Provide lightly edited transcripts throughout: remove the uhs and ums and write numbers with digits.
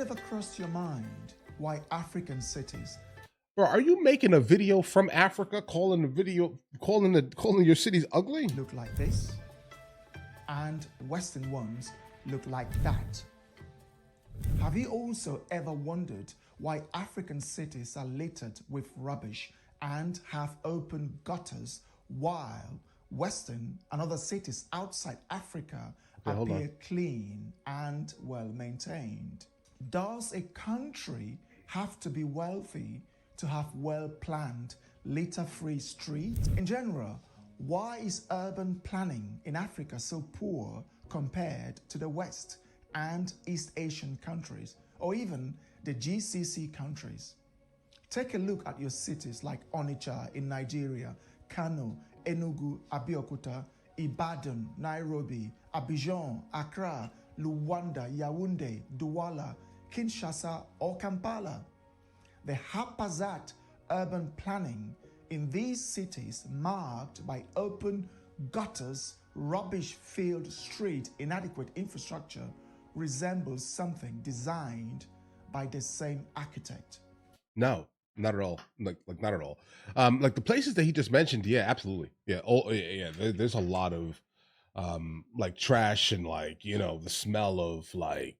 ever crossed your mind why African cities Bro, are you making a video from Africa calling the video calling your cities ugly? look like this and Western ones look like that? Have you also ever wondered why African cities are littered with rubbish and have open gutters while Western and other cities outside Africa Okay, hold on. appear clean and well maintained? Does a country have to be wealthy to have well planned, litter free streets? In general, why is urban planning in Africa so poor compared to the West and East Asian countries, or even the GCC countries? Take a look at your cities like Onitsha in Nigeria, Kano, Enugu, Abeokuta, Ibadan, Nairobi, Abidjan, Accra, Luanda, Yaoundé, Douala, Kinshasa, or Kampala. The haphazard urban planning in these cities, marked by open gutters, rubbish-filled streets, inadequate infrastructure, resembles something designed by the same architect. No, not at all. Like not at all. Like the places that he just mentioned, yeah, absolutely. Yeah. Oh, yeah. There's a lot of like trash and like, the smell of like,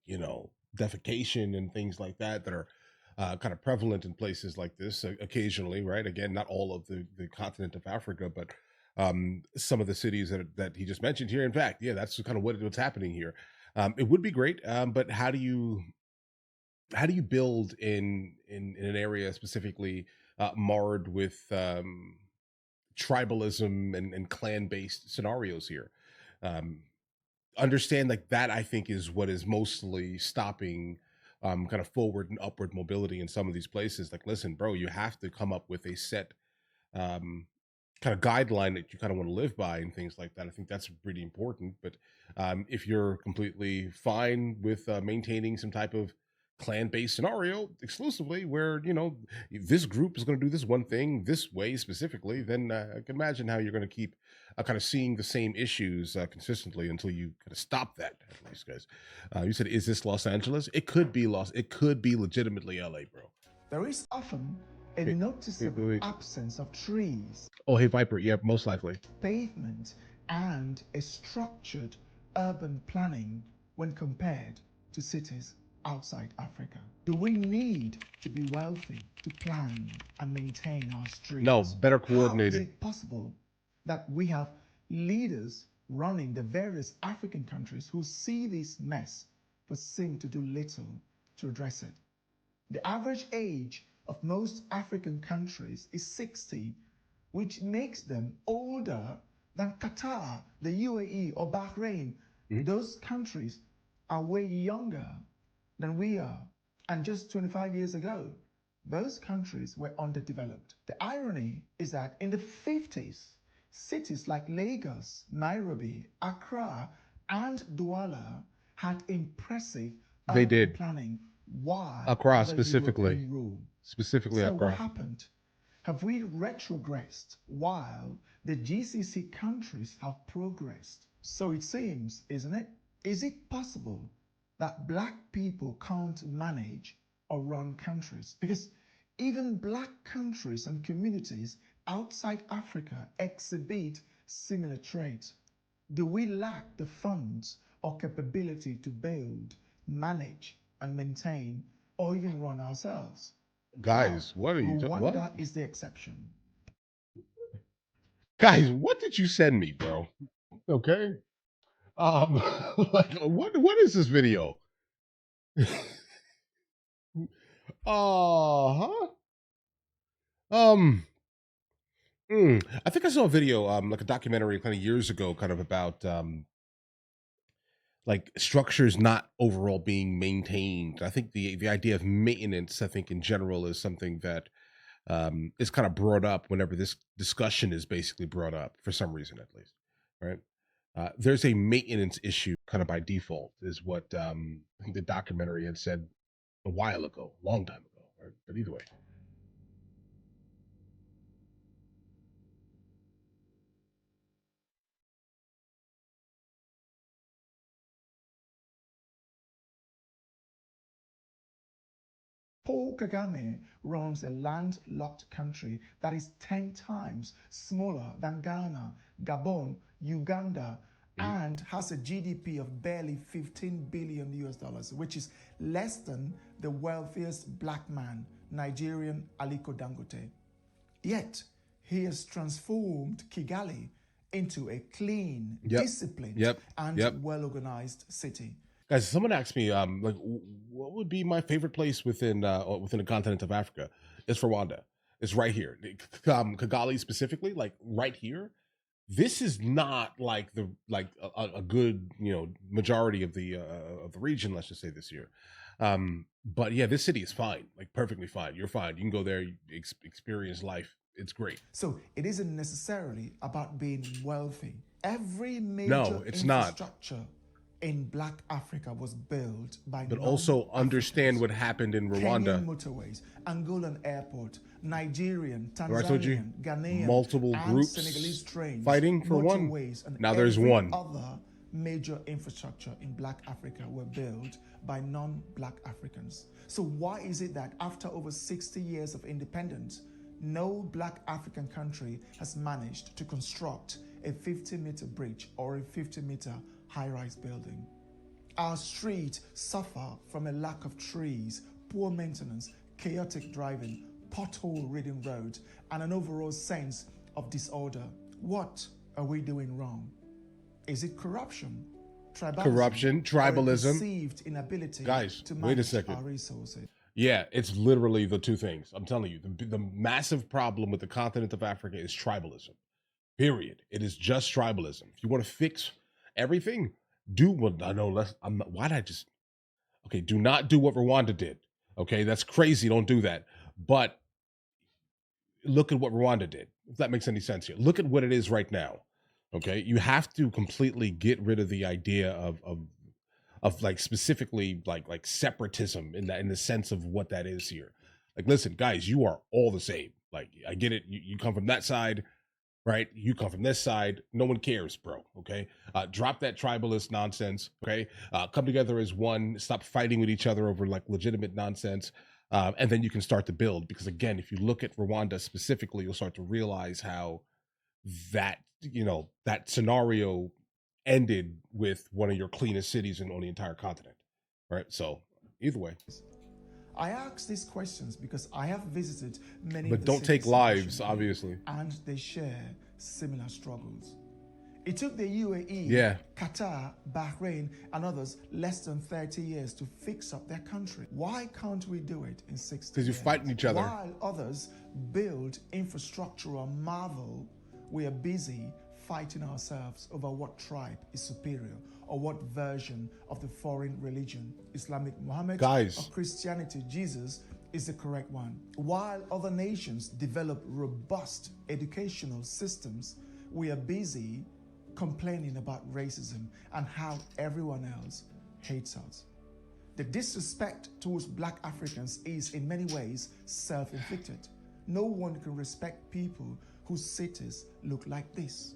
defecation and things like that that are kind of prevalent in places like this occasionally, right? Again, not all of the continent of Africa, but some of the cities that he just mentioned here. In fact, yeah, that's kind of what's happening here. It would be great, but how do you build in an area specifically marred with tribalism and clan based scenarios here? Um, Understand like that, I think, is what is mostly stopping kind of forward and upward mobility in some of these places. Like, listen, bro, you have to come up with a set um, kind of guideline that you kind of want to live by and things like that. I think that's pretty important. But if you're completely fine with maintaining some type of clan-based scenario exclusively where this group is going to do this one thing this way specifically, then I can imagine how you're going to keep kind of seeing the same issues consistently until you kind of stop that. At least, guys, you said, is this Los Angeles? It could be legitimately LA, bro. There is often a Wait, noticeable wait. absence of trees, Oh, hey, Viper. Yeah, most likely. pavement, and a structured urban planning when compared to cities outside Africa. Do we need to be wealthy to plan and maintain our No, streets? better How is coordinated. it possible that we have leaders running the various African countries who see this mess but seem to do little to address it? The average age of most African countries is 60, which makes them older than Qatar, the UAE, or Bahrain. Mhm. Those countries are way younger than we are. And just 25 years ago, those countries were underdeveloped. The irony is that in the 50s, cities like Lagos, Nairobi, Accra, and Douala had impressive They urban did. planning while Accra under specifically. European rule. Specifically So what Accra. happened? Have we retrogressed while the GCC countries have progressed? So it seems, isn't it? Is it possible that black people can't manage or run countries? Because even black countries and communities outside Africa exhibit similar traits. Do we lack the funds or capability to build, manage, and maintain, or even run ourselves? Well, Guys, what are you what? Rwanda is the exception. Guys, what did you send me, bro? Okay. Like what is this video? Uh-huh. Um I think I saw a video, like a documentary kind of years ago, kind of about like structures not overall being maintained. I think the idea of maintenance, I think in general, is something that is kind of brought up whenever this discussion is basically brought up for some reason, at least, right? There's a maintenance issue kind of by default, is what I think the documentary had said a while ago, a long time ago. Right? But either way, Paul Kagame runs a landlocked country that is 10 times smaller than Ghana, Gabon, Uganda, and has a GDP of barely 15 billion US dollars, which is less than the wealthiest black man, Nigerian Aliko Dangote. Yet, he has transformed Kigali into a clean, disciplined, and well-organized city. Guys, someone asked me, like, what would be my favorite place within the continent of Africa? It's Rwanda. It's right here. Kigali specifically, like right here. This is not like a good majority of the region. Let's just say this year. But yeah, this city is fine, like perfectly fine. You're fine. You can go there, experience life. It's great. So it isn't necessarily about being wealthy. Every major infrastructure in Black Africa was built by but also understand what happened in Rwanda. Kenyan motorways, Angolan airport, Nigerian, Tanzanian, Ghanaian, multiple groups Senegalese trains, fighting for one. And now there's one. Other major infrastructure in Black Africa were built by non-Black Africans. So why is it that after over 60 years of independence, no Black African country has managed to construct a 50-meter bridge or a 50-meter high-rise building? Our streets suffer from a lack of trees, poor maintenance, chaotic driving, pothole-ridden roads, and an overall sense of disorder. What are we doing wrong? Is it corruption, tribalism, or perceived inability to manage our resources? Yeah, it's literally the two things. I'm telling you, the massive problem with the continent of Africa is tribalism. Period. It is just tribalism. If you want to fix everything, do what I know. Do not do what Rwanda did. Okay, that's crazy. Don't do that. But look at what Rwanda did. If that makes any sense here. Look at what it is right now. Okay, you have to completely get rid of the idea of like specifically like separatism in the sense of what that is here. Like, listen, guys, you are all the same. Like, I get it. You come from that side, right? You come from this side. No one cares, bro. Okay, drop that tribalist nonsense. Okay, come together as one. Stop fighting with each other over like legitimate nonsense, and then you can start to build. Because again, if you look at Rwanda specifically, you'll start to realize how that that scenario ended with one of your cleanest cities on the entire continent, right? So either way, I ask these questions because I have visited many but don't take lives, obviously, and they share similar struggles. It took the UAE, Qatar, Bahrain, and others less than 30 years to fix up their country. Why can't we do it in 60 years? Because you're fighting each other. While others build infrastructural marvel, we are busy fighting ourselves over what tribe is superior or what version of the foreign religion, Islamic Muhammad or Christianity Jesus, is the correct one. While other nations develop robust educational systems, we are busy complaining about racism and how everyone else hates us. The disrespect towards Black Africans is in many ways self-inflicted. No one can respect people whose cities look like this.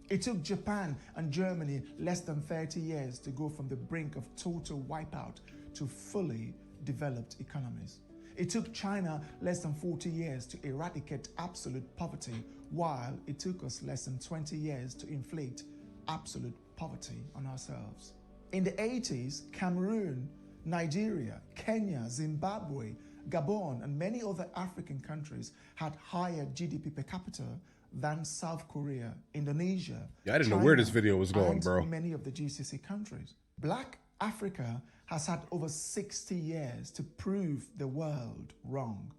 It took Japan and Germany less than 30 years to go from the brink of total wipeout to fully developed economies. It took China less than 40 years to eradicate absolute poverty, while it took us less than 20 years to inflict absolute poverty on ourselves. In the 80s, Cameroon, Nigeria, Kenya, Zimbabwe, Gabon, and many other African countries had higher GDP per capita than South Korea, Indonesia, I didn't know where this video was going, bro. Many of the GCC countries. Black Africa has had over 60 years to prove the world wrong.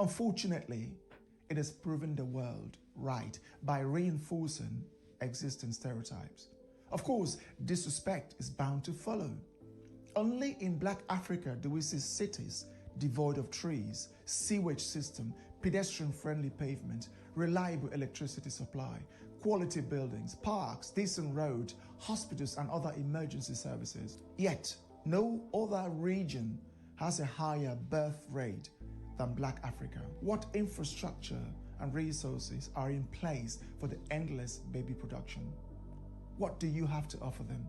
Unfortunately, it has proven the world right by reinforcing existing stereotypes. Of course, disrespect is bound to follow. Only in Black Africa do we see cities devoid of trees, sewage system, pedestrian-friendly pavement, reliable electricity supply, quality buildings, parks, decent roads, hospitals, and other emergency services. Yet, no other region has a higher birth rate than Black Africa. What infrastructure and resources are in place for the endless baby production? What do you have to offer them?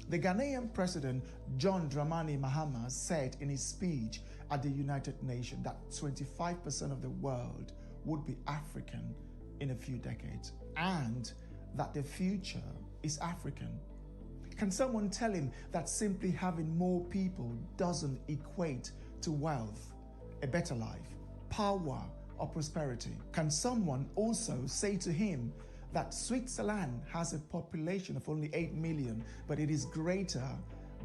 The Ghanaian president John Dramani Mahama said in his speech at the United Nations that 25% of the world would be African in a few decades and that the future is African. Can someone tell him that simply having more people doesn't equate to wealth, a better life, power, or prosperity? Can someone also say to him that Switzerland has a population of only 8 million, but it is greater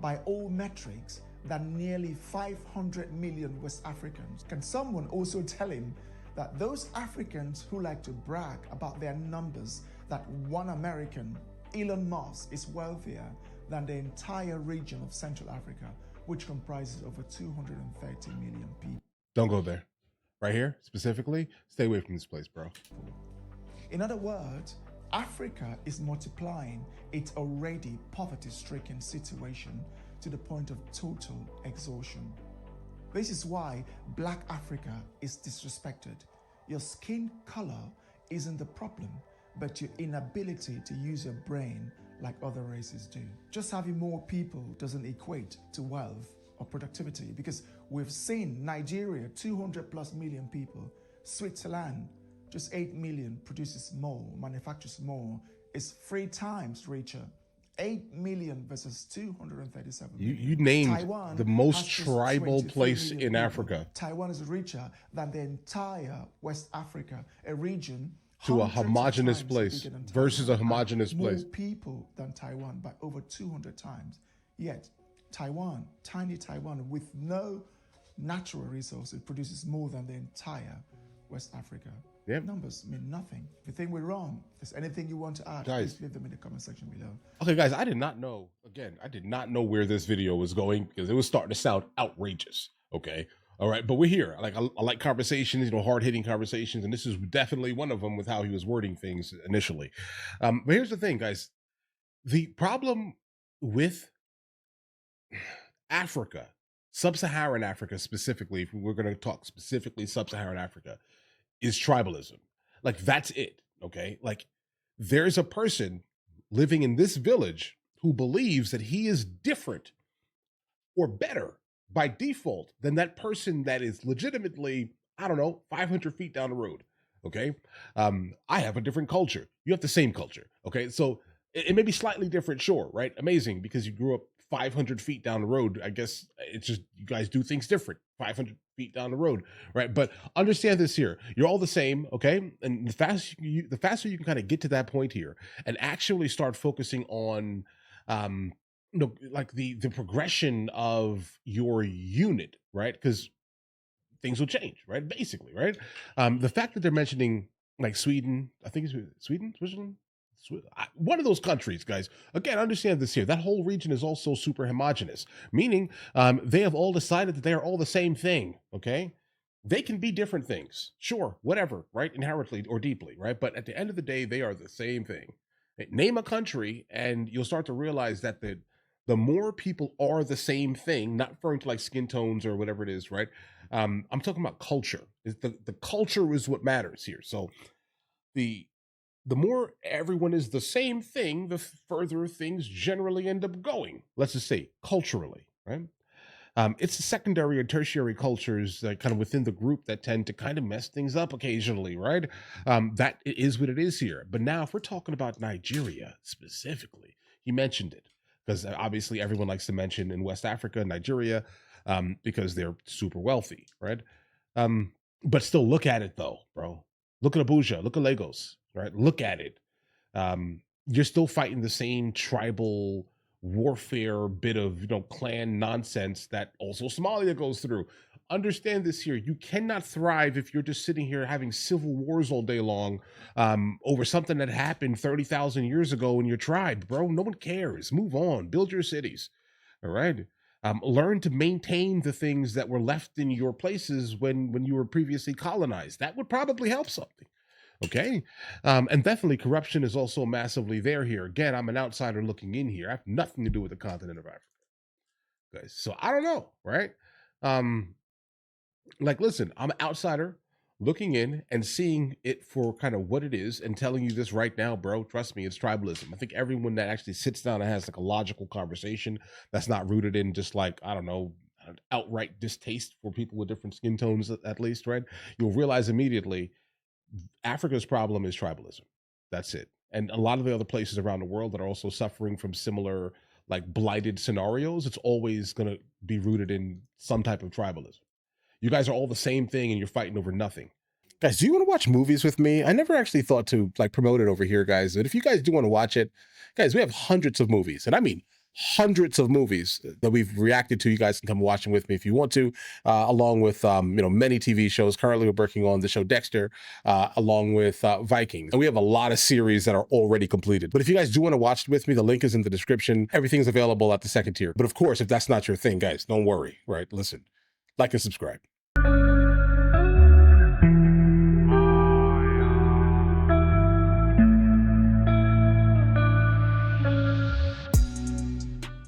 by all metrics than nearly 500 million West Africans? Can someone also tell him that those Africans who like to brag about their numbers, that one American, Elon Musk, is wealthier than the entire region of Central Africa, which comprises over 230 million people? Don't go there. Right here, specifically, stay away from this place, bro. In other words, Africa is multiplying its already poverty-stricken situation to the point of total exhaustion. This is why Black Africa is disrespected. Your skin color isn't the problem, but your inability to use your brain like other races do. Just having more people doesn't equate to wealth or productivity, because we've seen Nigeria, 200 plus million people, Switzerland, just 8 million, produces more, manufactures more, is 3 times richer. 8 million versus 237 million. You named Taiwan the most has just tribal 23 place million in people. Africa. Taiwan is richer than the entire West Africa, a region To a hundreds of homogeneous times place bigger than versus a Taiwan, homogeneous and place. more people than Taiwan by over 200 times. Yet Taiwan, tiny Taiwan with no natural resources, produces more than the entire West Africa. Yep. Numbers mean nothing. If you think we're wrong, if there's anything you want to add, Guys, please leave them in the comment section below. Okay, guys, I did not know. Again, I did not know where this video was going because it was starting to sound outrageous. Okay, all right, but we're here. I like conversations, hard hitting conversations, and this is definitely one of them with how he was wording things initially. But here's the thing, guys: the problem with Africa, sub-Saharan Africa specifically, if we're going to talk specifically sub-Saharan Africa, is tribalism. Like, that's it. Okay, like there's a person living in this village who believes that he is different or better by default than that person that is legitimately, I don't know, 500 feet down the road. Okay, I have a different culture. You have the same culture. Okay, so it may be slightly different, sure, right? Amazing, because you grew up 500 feet down the road. I guess it's just you guys do things different 500 feet down the road, right? But understand this here: you're all the same, okay? And the faster you can kind of get to that point here and actually start focusing on, like the progression of your unit, right? Because things will change, right? Basically, right? The fact that they're mentioning like Sweden, I think it's Sweden, Switzerland, one of those countries, guys. Again, understand this here. That whole region is also super homogenous, meaning they have all decided that they are all the same thing. Okay, they can be different things, sure, whatever, right? Inherently or deeply, right? But at the end of the day, they are the same thing. Name a country, and you'll start to realize that the more people are the same thing, not referring to like skin tones or whatever it is, right? I'm talking about culture. The culture is what matters here. So the more everyone is the same thing, the further things generally end up going. Let's just say culturally, right? It's the secondary and tertiary cultures kind of within the group that tend to kind of mess things up occasionally, right? That is what it is here. But now, if we're talking about Nigeria specifically, he mentioned it because obviously everyone likes to mention in West Africa, Nigeria, because they're super wealthy, right? But still, look at it though, bro. Look at Abuja. Look at Lagos, right? Look at it. You're still fighting the same tribal warfare bit of clan nonsense that also Somalia goes through. Understand this here: you cannot thrive if you're just sitting here having civil wars all day long over something that happened 30,000 years ago in your tribe, bro. No one cares. Move on. Build your cities. All right. Learn to maintain the things that were left in your places when you were previously colonized. That would probably help something. Okay. And definitely corruption is also massively there here. Again, I'm an outsider looking in here. I have nothing to do with the continent of Africa. Guys. So I don't know, right? Like, listen, I'm an outsider looking in and seeing it for kind of what it is and telling you this right now, bro. Trust me, it's tribalism. I think everyone that actually sits down and has like a logical conversation that's not rooted in just like, I don't know, an outright distaste for people with different skin tones, at least, right? You'll realize immediately Africa's problem is tribalism. That's it. And a lot of the other places around the world that are also suffering from similar like blighted scenarios, it's always going to be rooted in some type of tribalism. You guys are all the same thing and you're fighting over nothing. Guys, do you want to watch movies with me? I never actually thought to like promote it over here, guys. But if you guys do want to watch it, guys, we have hundreds of movies, and I mean hundreds of movies that we've reacted to. You guys can come watch them with me if you want to, along with many TV shows. Currently, we're working on the show Dexter, along with Vikings, and we have a lot of series that are already completed. But if you guys do want to watch it with me, the link is in the description. Everything's available at the second tier. But of course, if that's not your thing, guys, don't worry. Right? Listen, like and subscribe.